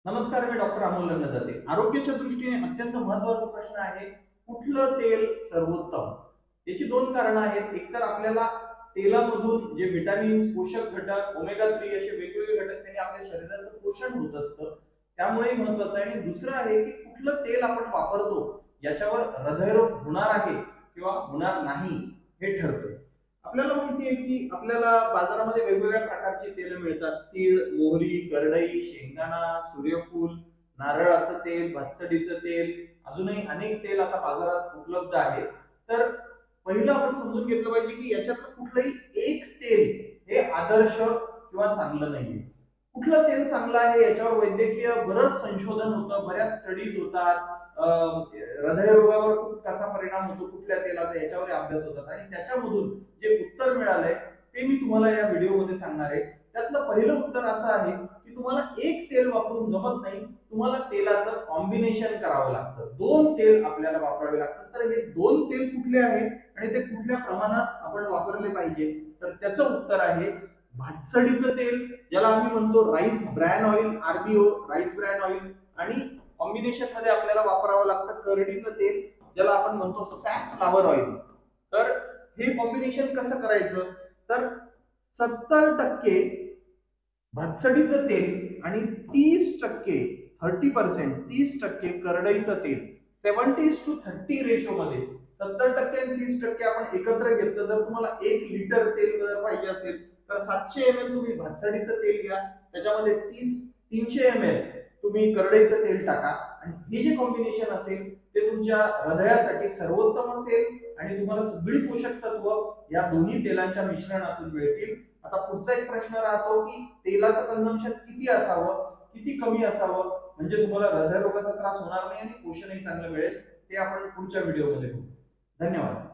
नमस्कार, मी डॉक्टर अमोल लग्नदाते. आरोग्याच्या दृष्टीने अत्यंत महत्त्वाचा प्रश्न आहे, कुठलं तेल सर्वोत्तम? याची दोन कारणं आहेत. एक तर आपल्याला तेलामधून जे व्हिटॅमिन्स, पोषक घटक, ओमेगा 3 असे वेगवेगळे घटक त्यांनी आपल्या शरीराचं पोषण होत असतं. त्यामुळेही महत्त्वाचं आहे. आणि दुसरं आहे की कुठलं तेल आपण वापरतो याच्यावर हृदयरोग होणार आहे किंवा होणार नाही हे ठरतं. आपल्याला माहिती आहे की आपल्याला बाजारामध्ये वेगवेगळ्या प्रकारची तेल मिळतात. तीळ, मोहरी, करडई, शेंगदाणा, सूर्यफूल, नारळाचं तेल, भातसडीचं तेल, अजूनही अनेक तेल आता बाजारात उपलब्ध आहे. तर पहिलं आपण समजून घेतलं पाहिजे की याच्यातलं कुठलंही एक तेल हे आदर्श किंवा चांगलं नाहीये. कुठलं तेल चांगलं आहे याच्यावर वैद्यकीय बरंच संशोधन होतं, बऱ्याच स्टडीज होतात. हृदयरोगावर कसा परिणाम होतो कुठल्या तेलाचा याच्यावर अभ्यास होतात आणि त्याच्यामधून जे उत्तर मिळालंय ते मी तुम्हाला या व्हिडिओमध्ये सांगणार आहे. त्यातलं पहिलं उत्तर असं आहे की तुम्हाला एक तेल वापरून जमत नाही, तुम्हाला तेलाचं कॉम्बिनेशन करावं लागतं. दोन तेल आपल्याला वापरावे लागतात. तर हे दोन तेल कुठले आहेत आणि ते कुठल्या प्रमाणात आपण वापरले पाहिजे, तर त्याचं उत्तर आहे भातसडीचं तेल, ज्याला आम्ही म्हणतो rice bran oil, RBO, rice bran oil. आणि कॉम्बिनेशन मध्ये आपल्याला वापरावं लागतं करडीचं तेल, ज्याला आपण म्हणतो सॅफ्लॉवर ऑइल. तर हे कॉम्बिनेशन कसं करायचं, तर 70% भातसडीचं तेल आणि 30% 30% करडईचं तेल, 70:30 रेशो मध्ये 70% आणि 30% आपण एकत्र घेतलं. जर तुम्हाला 1 लिटर तेल जर पाहिजे असेल तर 700 ml तुम्ही भातसडीचं तेल घ्या, त्याच्यामध्ये 300 ml तुम्ही करडईचं तेल टाका आणि हे जे कॉम्बिनेशन असेल ते तुमच्या हृदयासाठी सर्वोत्तम असेल आणि तुम्हाला सगळी पोषक तत्व या दोन्ही तेलांच्या मिश्रणातून मिळतील. आता पुढचा एक प्रश्न राहतो की तेलाचं कंझम्पशन किती असावं, किती कमी असावं, म्हणजे तुम्हाला हृदयरोगाचा त्रास होणार नाही आणि पोषणही चांगलं मिळेल. ते आपण पुढच्या व्हिडिओमध्ये बघू. धन्यवाद.